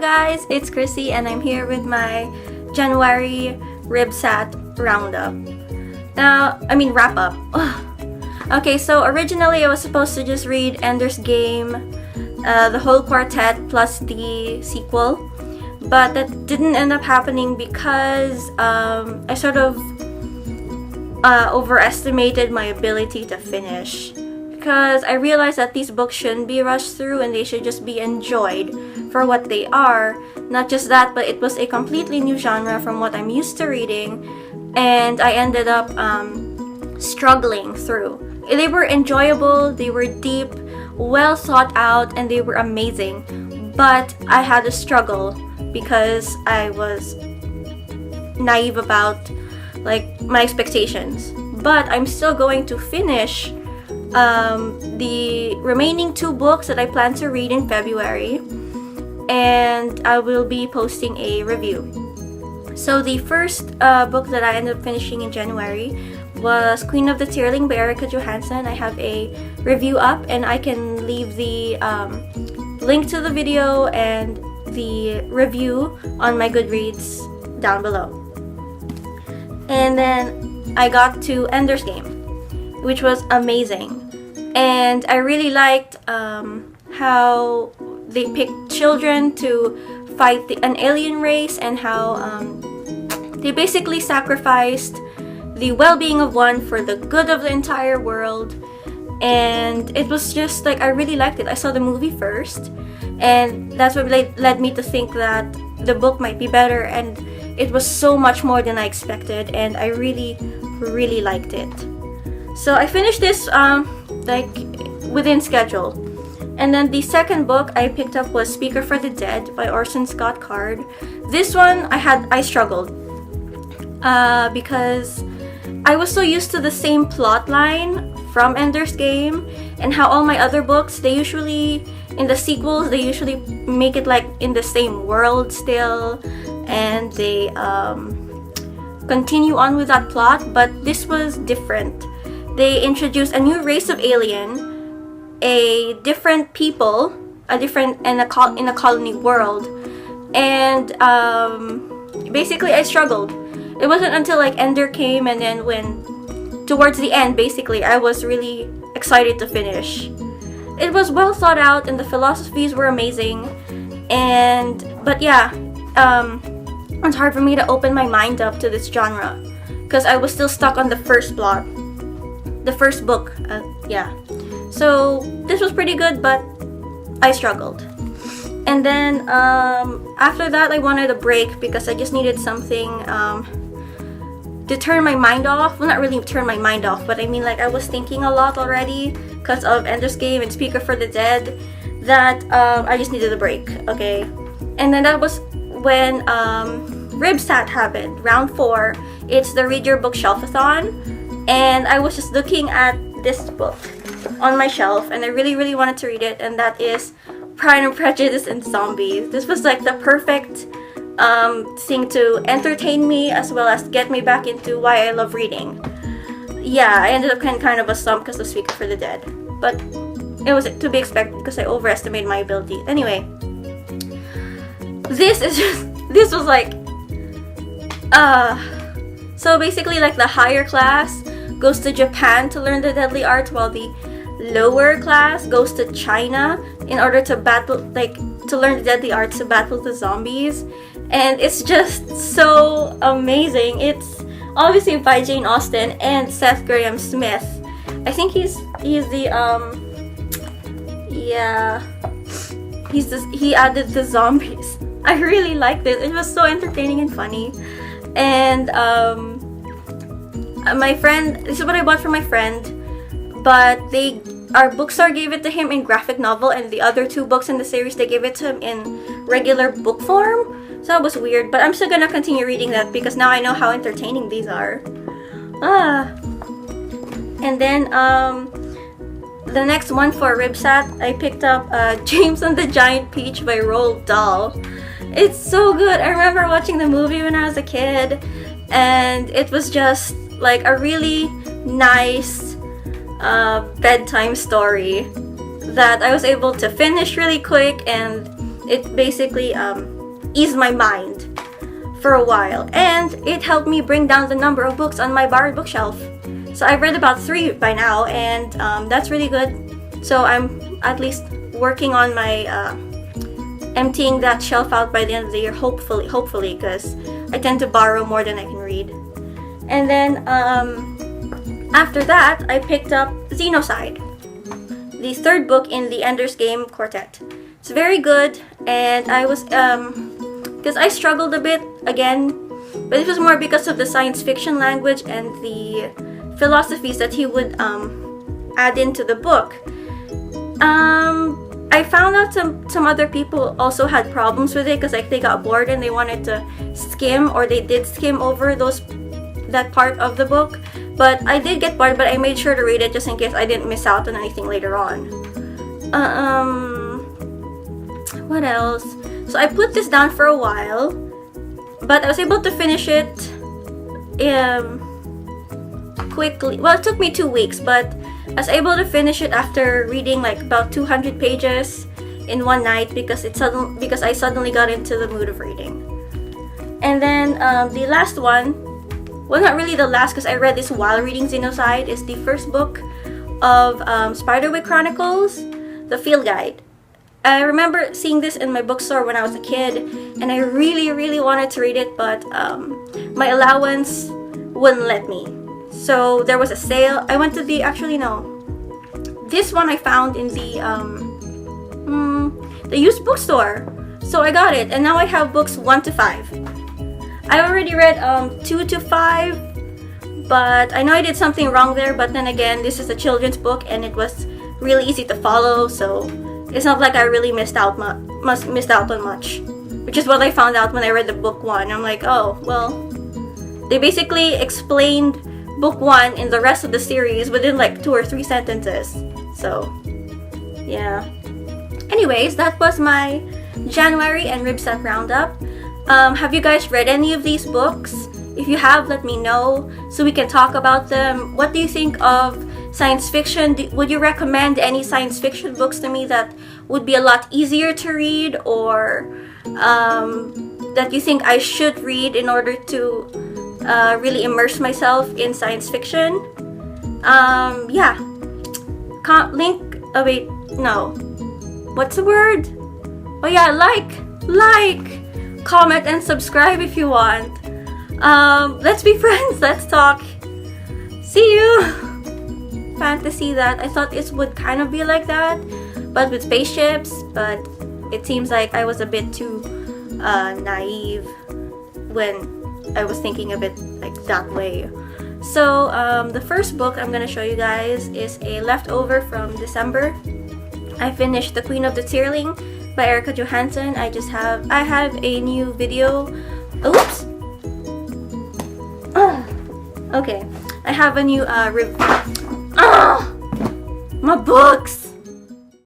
guys, it's Chrissy and I'm here with my January RYBSAT roundup. Wrap up. Okay, so originally I was supposed to just read Ender's Game, the whole quartet plus the sequel, but that didn't end up happening because I sort of overestimated my ability to finish. Because I realized that these books shouldn't be rushed through and they should just be enjoyed for what they are. Not just that, but it was a completely new genre from what I'm used to reading, and I ended up struggling through. They were enjoyable, they were deep, well thought out, and they were amazing. But I had a struggle because I was naive about my expectations. But I'm still going to finish the remaining 2 books that I plan to read in February, and I will be posting a review. So the first book that I ended up finishing in January was Queen of the Tearling by Erika Johansen. I have a review up and I can leave the link to the video and the review on my Goodreads down below. And then I got to Ender's Game, which was amazing. And I really liked how they picked children to fight an alien race, and how they basically sacrificed the well-being of one for the good of the entire world. And it was just I really liked it. I saw the movie first, and that's what led me to think that the book might be better, and it was so much more than I expected, and I really, really liked it. So I finished this within schedule. And then the second book I picked up was Speaker for the Dead by Orson Scott Card. This one I struggled because I was so used to the same plot line from Ender's Game, and how all my other books, they usually, in the sequels, they usually make it in the same world still, and they continue on with that plot. But this was different. They introduced a new race of alien, a different people, in a colony world, and basically I struggled. It wasn't until Ender came, and then when towards the end, basically, I was really excited to finish. It was well thought out, and the philosophies were amazing. But yeah, it's hard for me to open my mind up to this genre because I was still stuck on the first plot. The first book, so this was pretty good, but I struggled. And then after that, I wanted a break because I just needed something to turn my mind off. Well, not really turn my mind off, but I mean I was thinking a lot already because of Ender's Game and Speaker for the Dead, that I just needed a break. Okay, and then that was when RYBSAT happened, round 4. It's the Read Your Bookshelf-a-thon. And I was just looking at this book on my shelf, and I really, really wanted to read it, and that is Pride and Prejudice and Zombies. This was the perfect thing to entertain me as well as get me back into why I love reading. Yeah, I ended up kind of a slump because of Speaker for the Dead, but it was to be expected because I overestimated my ability. Anyway, this was so basically the higher class goes to Japan to learn the deadly art, while the lower class goes to China in order to battle, to learn the deadly arts to battle the zombies. And it's just so amazing. It's obviously by Jane Austen and Seth Grahame-Smith. I think he added the zombies. I really liked it. It was so entertaining and funny. And my friend, this is what I bought for my friend, but our bookstore gave it to him in graphic novel, and the other 2 books in the series, they gave it to him in regular book form. So that was weird, but I'm still gonna continue reading that because now I know how entertaining these are. And then the next one for RYBSAT, I picked up James and the Giant Peach by Roald Dahl. It's so good. I remember watching the movie when I was a kid, and it was just a really nice bedtime story that I was able to finish really quick, and it basically eased my mind for a while, and it helped me bring down the number of books on my borrowed bookshelf. So I've read about 3 by now, and that's really good. So I'm at least working on my emptying that shelf out by the end of the year, hopefully, because I tend to borrow more than I can read. And then after that, I picked up Xenocide, the 3rd book in the Ender's Game quartet. It's very good, and I was because I struggled a bit again, but it was more because of the science fiction language and the philosophies that he would add into the book. I found out some other people also had problems with it, because like they got bored and they wanted to skim, or they did skim over that part of the book. But I did get bored, but I made sure to read it just in case I didn't miss out on anything later on. What else? So I put this down for a while, but I was able to finish it quickly. Well, it took me 2 weeks, but I was able to finish it after reading like about 200 pages in one night, because I suddenly got into the mood of reading. And then the last one, well, not really the last, because I read this while reading Xenocide, is the 1st book of Spiderwick Chronicles, the field guide. I remember seeing this in my bookstore when I was a kid, and I really wanted to read it, but my allowance wouldn't let me. So there was a sale. I went to this one I found in the used bookstore. So I got it, and now I have books 1 to 5. I already read 2 to 5, but I know I did something wrong there. But then again, this is a children's book, and it was really easy to follow, so it's not like I really missed out on much. Which is what I found out when I read the book 1. I'm like, oh, well, they basically explained book 1 in the rest of the series within like 2 or 3 sentences. So, yeah. Anyways, that was my January and RYBSAT roundup. Have you guys read any of these books? If you have, let me know so we can talk about them. What do you think of science fiction? Would you recommend any science fiction books to me that would be a lot easier to read, or that you think I should read in order to really immerse myself in science fiction? Yeah. Link. Oh wait, no. What's the word? Oh yeah, like, comment, and subscribe if you want. Let's be friends. Let's talk. See you. Fantasy that I thought it would kind of be like that, but with spaceships. But it seems like I was a bit too naive when I was thinking of it like that way. So the first book I'm gonna show you guys is a leftover from December. I finished The Queen of the Tearling by Erika Johansen. I have a new video. Oops. Okay, I have a new review. My books.